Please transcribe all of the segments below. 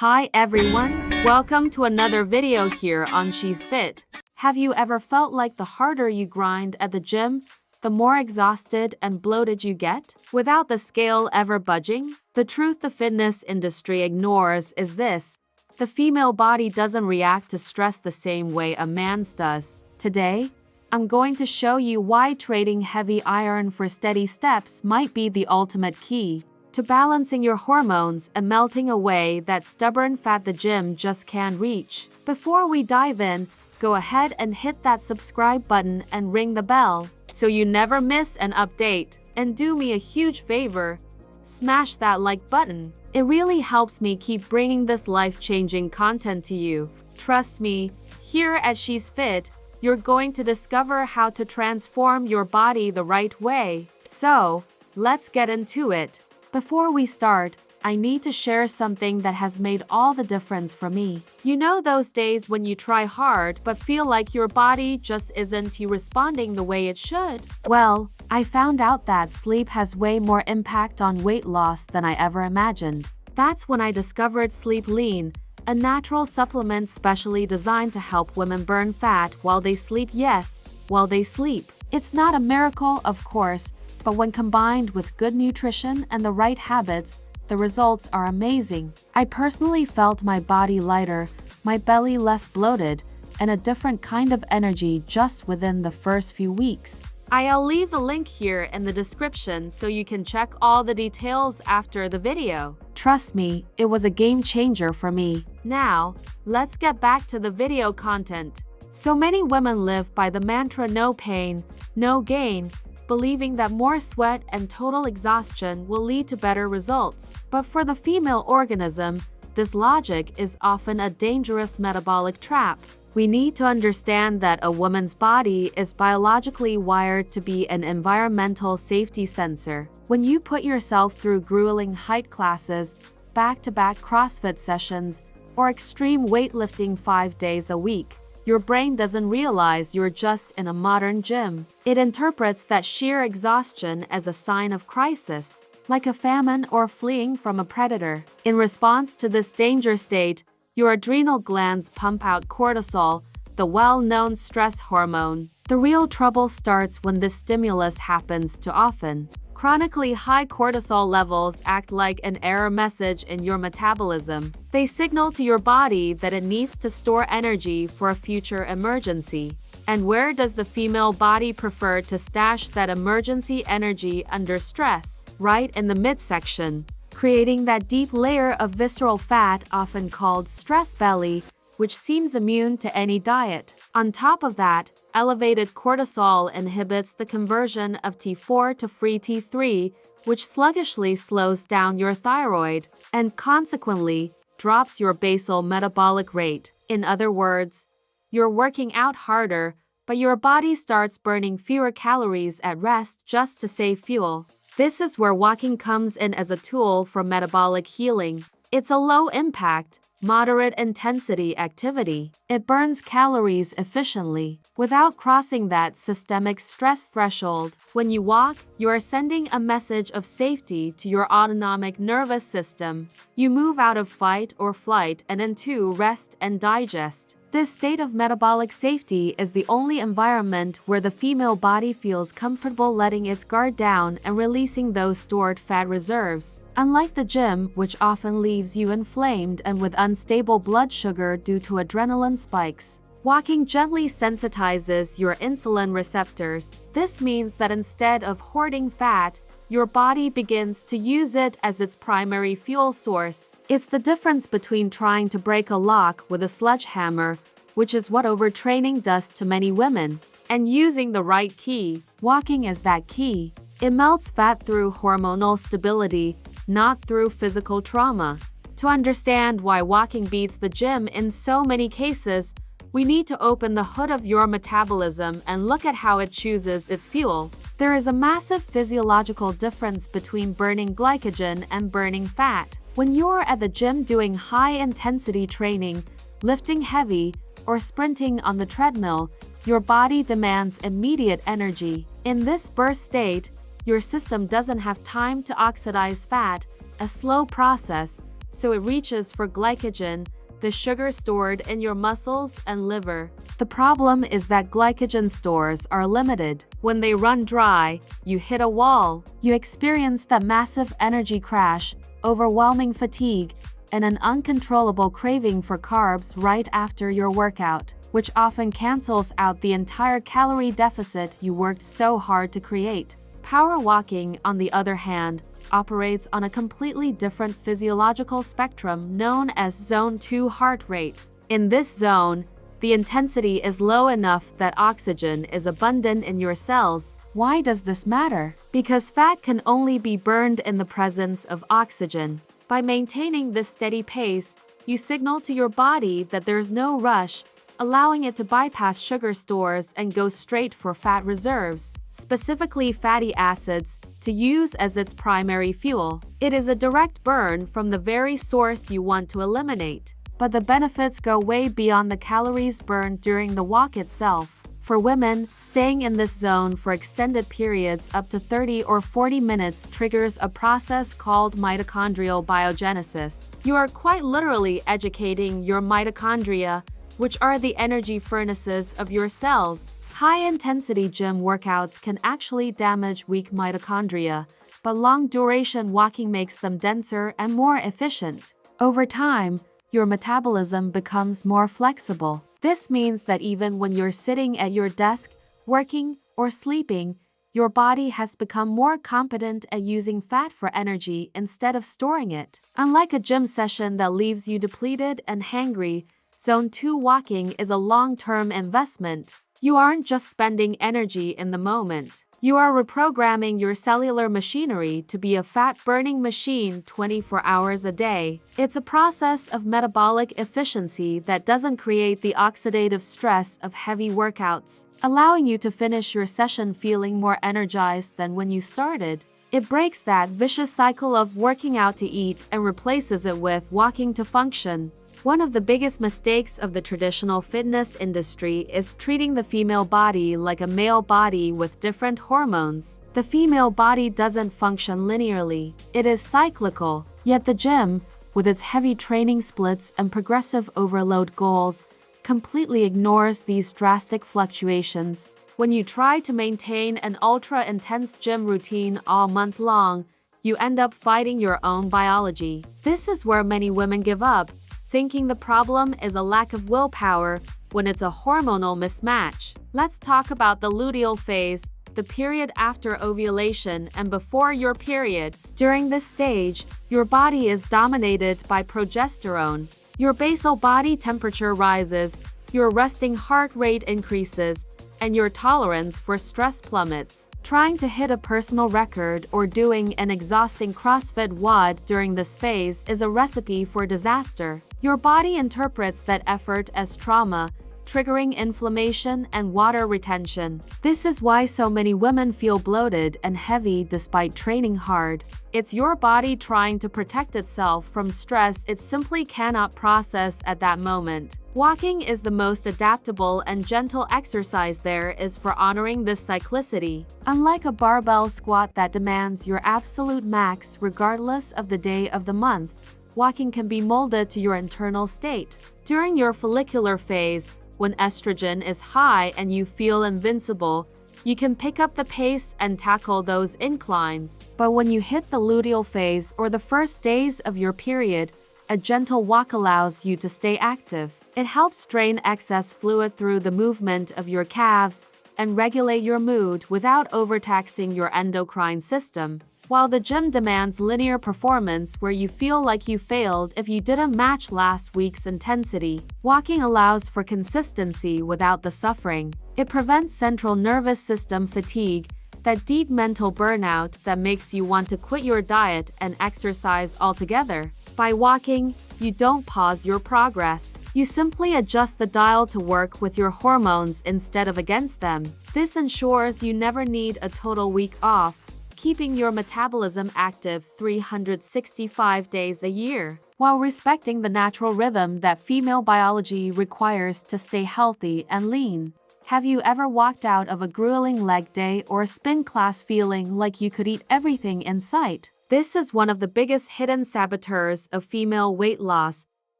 Hi everyone, welcome to another video here on She's Fit. Have you ever felt like the harder you grind at the gym, the more exhausted and bloated you get, without the scale ever budging? The truth the fitness industry ignores is this: the female body doesn't react to stress the same way a man's does. Today, I'm going to show you why trading heavy iron for steady steps might be the ultimate key to balancing your hormones and melting away that stubborn fat the gym just can't reach. Before we dive in, go ahead and hit that subscribe button and ring the bell so you never miss an update. And do me a huge favor, smash that like button. It really helps me keep bringing this life-changing content to you. Trust me, here at She's Fit, you're going to discover how to transform your body the right way. So, let's get into it. Before we start, I need to share something that has made all the difference for me. You know those days when you try hard but feel like your body just isn't responding the way it should? Well, I found out that sleep has way more impact on weight loss than I ever imagined. That's when I discovered Sleep Lean, a natural supplement specially designed to help women burn fat while they sleep. Yes, while they sleep. It's not a miracle, of course, but when combined with good nutrition and the right habits, the results are amazing. I personally felt my body lighter, my belly less bloated, and a different kind of energy just within the first few weeks. I'll leave the link here in the description so you can check all the details after the video. Trust me, it was a game changer for me. Now, let's get back to the video content. So many women live by the mantra no pain, no gain, believing that more sweat and total exhaustion will lead to better results. But for the female organism, this logic is often a dangerous metabolic trap. We need to understand that a woman's body is biologically wired to be an environmental safety sensor. When you put yourself through grueling HIIT classes, back-to-back CrossFit sessions, or extreme weightlifting 5 days a week, your brain doesn't realize you're just in a modern gym. It interprets that sheer exhaustion as a sign of crisis, like a famine or fleeing from a predator. In response to this danger state, your adrenal glands pump out cortisol, the well-known stress hormone. The real trouble starts when this stimulus happens too often. Chronically high cortisol levels act like an error message in your metabolism. They signal to your body that it needs to store energy for a future emergency. And where does the female body prefer to stash that emergency energy under stress? Right in the midsection, creating that deep layer of visceral fat often called stress belly, which seems immune to any diet. On top of that, elevated cortisol inhibits the conversion of T4 to free T3, which sluggishly slows down your thyroid and consequently drops your basal metabolic rate. In other words, you're working out harder, but your body starts burning fewer calories at rest just to save fuel. This is where walking comes in as a tool for metabolic healing. It's a low-impact, moderate-intensity activity. It burns calories efficiently, without crossing that systemic stress threshold. When you walk, you are sending a message of safety to your autonomic nervous system. You move out of fight or flight and into rest and digest. This state of metabolic safety is the only environment where the female body feels comfortable letting its guard down and releasing those stored fat reserves. Unlike the gym, which often leaves you inflamed and with unstable blood sugar due to adrenaline spikes, walking gently sensitizes your insulin receptors. This means that instead of hoarding fat, your body begins to use it as its primary fuel source. It's the difference between trying to break a lock with a sledgehammer, which is what overtraining does to many women, and using the right key. Walking is that key. It melts fat through hormonal stability, not through physical trauma. To understand why walking beats the gym in so many cases, we need to open the hood of your metabolism and look at how it chooses its fuel. There is a massive physiological difference between burning glycogen and burning fat. When you're at the gym doing high-intensity training, lifting heavy, or sprinting on the treadmill, your body demands immediate energy. In this burst state, your system doesn't have time to oxidize fat, a slow process, so it reaches for glycogen, the sugar stored in your muscles and liver. The problem is that glycogen stores are limited. When they run dry, you hit a wall. You experience that massive energy crash, overwhelming fatigue, and an uncontrollable craving for carbs right after your workout, which often cancels out the entire calorie deficit you worked so hard to create. Power walking, on the other hand, operates on a completely different physiological spectrum known as Zone 2 heart rate. In this zone, the intensity is low enough that oxygen is abundant in your cells. Why does this matter? Because fat can only be burned in the presence of oxygen. By maintaining this steady pace, you signal to your body that there's no rush, allowing it to bypass sugar stores and go straight for fat reserves, specifically fatty acids, to use as its primary fuel. It is a direct burn from the very source you want to eliminate, but the benefits go way beyond the calories burned during the walk itself. For women, staying in this zone for extended periods up to 30 or 40 minutes triggers a process called mitochondrial biogenesis. You are quite literally educating your mitochondria, which are the energy furnaces of your cells. High-intensity gym workouts can actually damage weak mitochondria, but long-duration walking makes them denser and more efficient. Over time, your metabolism becomes more flexible. This means that even when you're sitting at your desk, working, or sleeping, your body has become more competent at using fat for energy instead of storing it. Unlike a gym session that leaves you depleted and hangry, Zone 2 walking is a long-term investment. You aren't just spending energy in the moment. You are reprogramming your cellular machinery to be a fat-burning machine 24 hours a day. It's a process of metabolic efficiency that doesn't create the oxidative stress of heavy workouts, allowing you to finish your session feeling more energized than when you started. It breaks that vicious cycle of working out to eat and replaces it with walking to function. One of the biggest mistakes of the traditional fitness industry is treating the female body like a male body with different hormones. The female body doesn't function linearly. It is cyclical. Yet the gym, with its heavy training splits and progressive overload goals, completely ignores these drastic fluctuations. When you try to maintain an ultra-intense gym routine all month long, you end up fighting your own biology. This is where many women give up, thinking the problem is a lack of willpower when it's a hormonal mismatch. Let's talk about the luteal phase, the period after ovulation and before your period. During this stage, your body is dominated by progesterone. Your basal body temperature rises, your resting heart rate increases, and your tolerance for stress plummets. Trying to hit a personal record or doing an exhausting CrossFit WOD during this phase is a recipe for disaster. Your body interprets that effort as trauma, triggering inflammation and water retention. This is why so many women feel bloated and heavy despite training hard. It's your body trying to protect itself from stress it simply cannot process at that moment. Walking is the most adaptable and gentle exercise there is for honoring this cyclicity. Unlike a barbell squat that demands your absolute max regardless of the day of the month, walking can be molded to your internal state. During your follicular phase, when estrogen is high and you feel invincible, you can pick up the pace and tackle those inclines. But when you hit the luteal phase or the first days of your period, a gentle walk allows you to stay active. It helps drain excess fluid through the movement of your calves and regulate your mood without overtaxing your endocrine system. While the gym demands linear performance where you feel like you failed if you didn't match last week's intensity, walking allows for consistency without the suffering. It prevents central nervous system fatigue, that deep mental burnout that makes you want to quit your diet and exercise altogether. By walking, you don't pause your progress. You simply adjust the dial to work with your hormones instead of against them. This ensures you never need a total week off, keeping your metabolism active 365 days a year, while respecting the natural rhythm that female biology requires to stay healthy and lean. Have you ever walked out of a grueling leg day or spin class feeling like you could eat everything in sight? This is one of the biggest hidden saboteurs of female weight loss: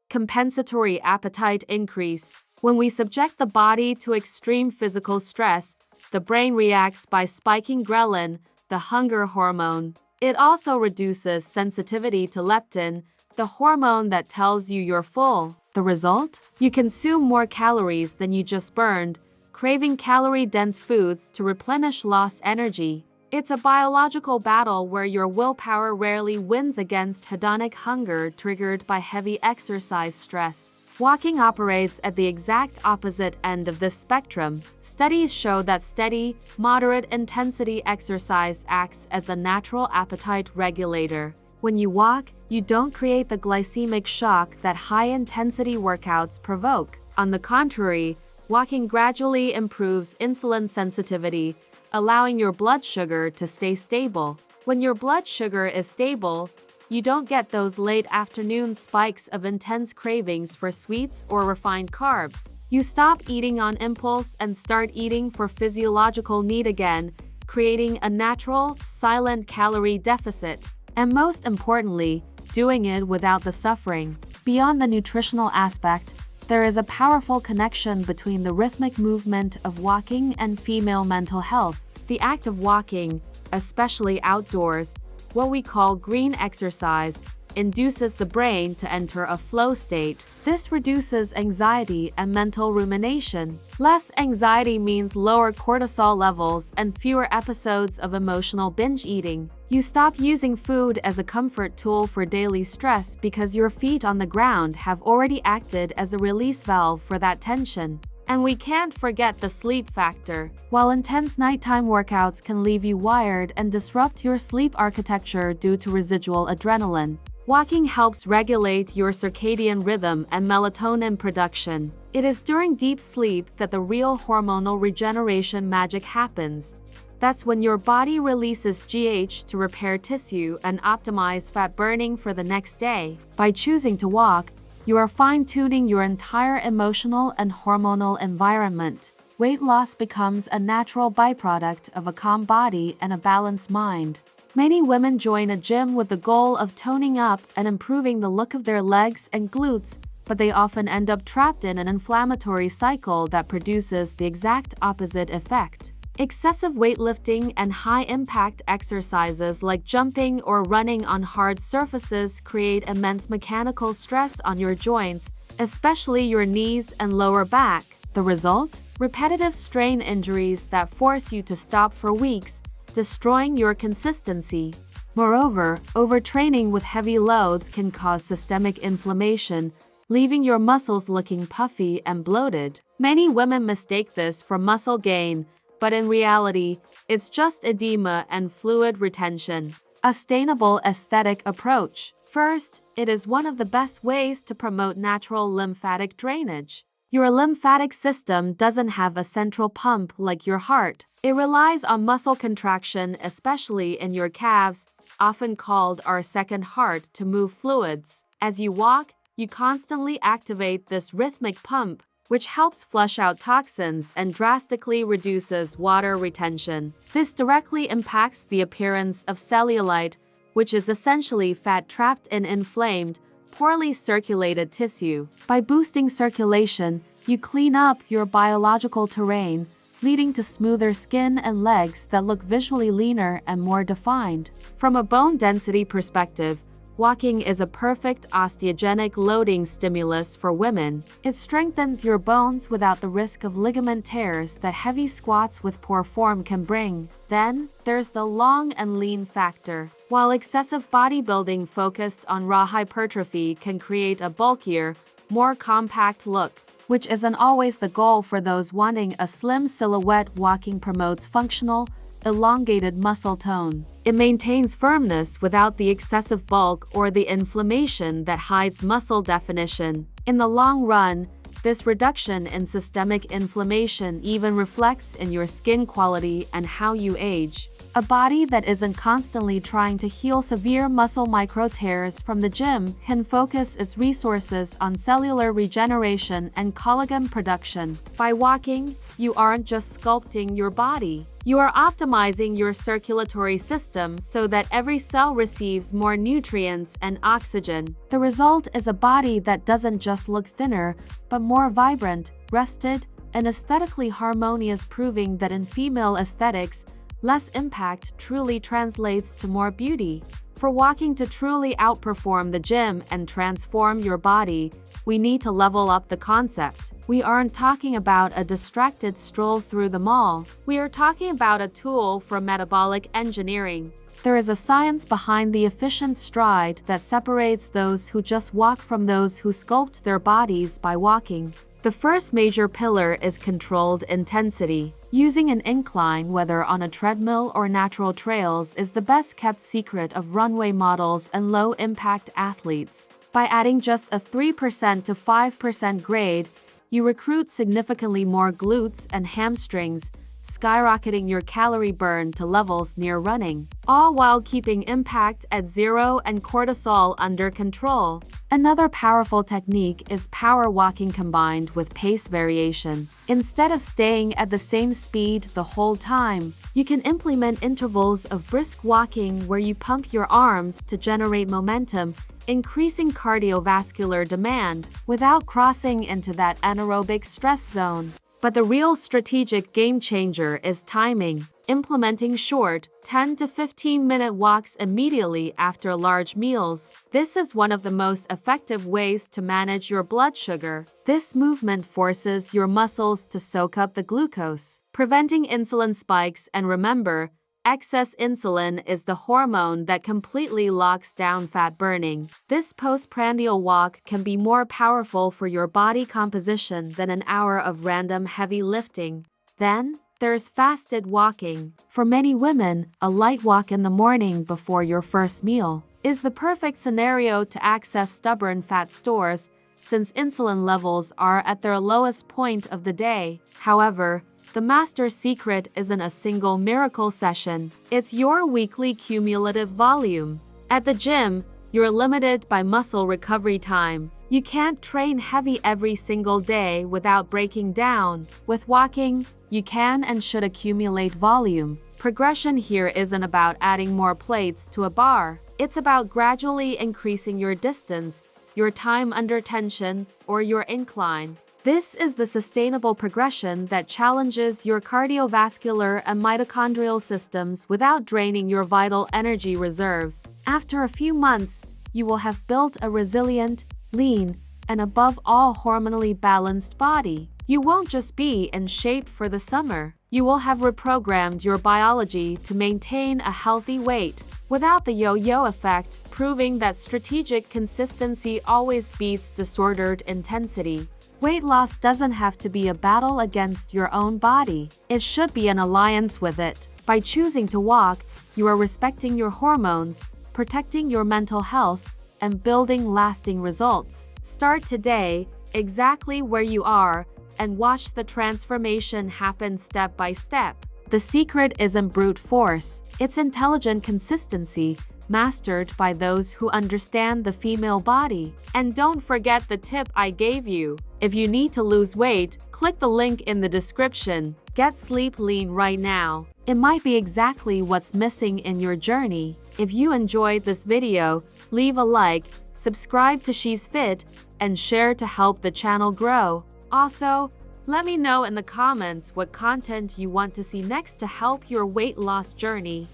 compensatory appetite increase. When we subject the body to extreme physical stress, the brain reacts by spiking ghrelin, the hunger hormone. It also reduces sensitivity to leptin, the hormone that tells you you're full. The result? You consume more calories than you just burned, craving calorie-dense foods to replenish lost energy. It's a biological battle where your willpower rarely wins against hedonic hunger triggered by heavy exercise stress. Walking operates at the exact opposite end of this spectrum. Studies show that steady, moderate-intensity exercise acts as a natural appetite regulator. When you walk, you don't create the glycemic shock that high-intensity workouts provoke. On the contrary, walking gradually improves insulin sensitivity, allowing your blood sugar to stay stable. When your blood sugar is stable, you don't get those late afternoon spikes of intense cravings for sweets or refined carbs. You stop eating on impulse and start eating for physiological need again, creating a natural, silent calorie deficit. And most importantly, doing it without the suffering. Beyond the nutritional aspect, there is a powerful connection between the rhythmic movement of walking and female mental health. The act of walking, especially outdoors, what we call green exercise, induces the brain to enter a flow state. This reduces anxiety and mental rumination. Less anxiety means lower cortisol levels and fewer episodes of emotional binge eating. You stop using food as a comfort tool for daily stress because your feet on the ground have already acted as a release valve for that tension. And we can't forget the sleep factor. While intense nighttime workouts can leave you wired and disrupt your sleep architecture due to residual adrenaline, walking helps regulate your circadian rhythm and melatonin production. It is during deep sleep that the real hormonal regeneration magic happens. That's when your body releases GH to repair tissue and optimize fat burning for the next day. By choosing to walk, you are fine-tuning your entire emotional and hormonal environment. Weight loss becomes a natural byproduct of a calm body and a balanced mind. Many women join a gym with the goal of toning up and improving the look of their legs and glutes, but they often end up trapped in an inflammatory cycle that produces the exact opposite effect. Excessive weightlifting and high-impact exercises like jumping or running on hard surfaces create immense mechanical stress on your joints, especially your knees and lower back. The result? Repetitive strain injuries that force you to stop for weeks, destroying your consistency. Moreover, overtraining with heavy loads can cause systemic inflammation, leaving your muscles looking puffy and bloated. Many women mistake this for muscle gain, but in reality, it's just edema and fluid retention. A sustainable aesthetic approach. First, it is one of the best ways to promote natural lymphatic drainage. Your lymphatic system doesn't have a central pump like your heart. It relies on muscle contraction, especially in your calves, often called our second heart, to move fluids. As you walk, you constantly activate this rhythmic pump, which helps flush out toxins and drastically reduces water retention. This directly impacts the appearance of cellulite, which is essentially fat trapped in inflamed, poorly circulated tissue. By boosting circulation, you clean up your biological terrain, leading to smoother skin and legs that look visually leaner and more defined. From a bone density perspective, walking is a perfect osteogenic loading stimulus for women. It strengthens your bones without the risk of ligament tears that heavy squats with poor form can bring. Then, there's the long and lean factor. While excessive bodybuilding focused on raw hypertrophy can create a bulkier, more compact look, which isn't always the goal for those wanting a slim silhouette, walking promotes functional, elongated muscle tone. It maintains firmness without the excessive bulk or the inflammation that hides muscle definition. In the long run, this reduction in systemic inflammation even reflects in your skin quality and how you age. A body that isn't constantly trying to heal severe muscle micro tears from the gym can focus its resources on cellular regeneration and collagen production. By walking, you aren't just sculpting your body, You are optimizing your circulatory system so that every cell receives more nutrients and oxygen. The result is a body that doesn't just look thinner, but more vibrant, rested, and aesthetically harmonious, proving that in female aesthetics, less impact truly translates to more beauty. For walking to truly outperform the gym and transform your body, we need to level up the concept. We aren't talking about a distracted stroll through the mall. We are talking about a tool for metabolic engineering. There is a science behind the efficient stride that separates those who just walk from those who sculpt their bodies by walking. The first major pillar is controlled intensity. Using an incline, whether on a treadmill or natural trails, is the best-kept secret of runway models and low-impact athletes. By adding just a 3% to 5% grade, you recruit significantly more glutes and hamstrings, skyrocketing your calorie burn to levels near running, all while keeping impact at zero and cortisol under control. Another powerful technique is power walking combined with pace variation. Instead of staying at the same speed the whole time, you can implement intervals of brisk walking where you pump your arms to generate momentum, increasing cardiovascular demand without crossing into that anaerobic stress zone. But the real strategic game changer is timing. Implementing short, 10 to 15-minute walks immediately after large meals. This is one of the most effective ways to manage your blood sugar. This movement forces your muscles to soak up the glucose, preventing insulin spikes. And remember, excess insulin is the hormone that completely locks down fat burning. This postprandial walk can be more powerful for your body composition than an hour of random heavy lifting. Then, there's fasted walking. For many women, a light walk in the morning before your first meal is the perfect scenario to access stubborn fat stores, since insulin levels are at their lowest point of the day. However, the master secret isn't a single miracle session. It's your weekly cumulative volume. At the gym, you're limited by muscle recovery time. You can't train heavy every single day without breaking down. With walking, you can and should accumulate volume. Progression here isn't about adding more plates to a bar. It's about gradually increasing your distance, your time under tension, or your incline. This is the sustainable progression that challenges your cardiovascular and mitochondrial systems without draining your vital energy reserves. After a few months, you will have built a resilient, lean, and above all hormonally balanced body. You won't just be in shape for the summer. You will have reprogrammed your biology to maintain a healthy weight without the yo-yo effect, proving that strategic consistency always beats disordered intensity. Weight loss doesn't have to be a battle against your own body. It should be an alliance with it. By choosing to walk, you are respecting your hormones, protecting your mental health, and building lasting results. Start today, exactly where you are, and watch the transformation happen step by step. The secret isn't brute force, it's intelligent consistency, mastered by those who understand the female body. And don't forget the tip I gave you. If you need to lose weight, click the link in the description. Get sleep lean right now. It might be exactly what's missing in your journey. If you enjoyed this video, leave a like, subscribe to She's Fit, and share to help the channel grow. Also, let me know in the comments what content you want to see next to help your weight loss journey.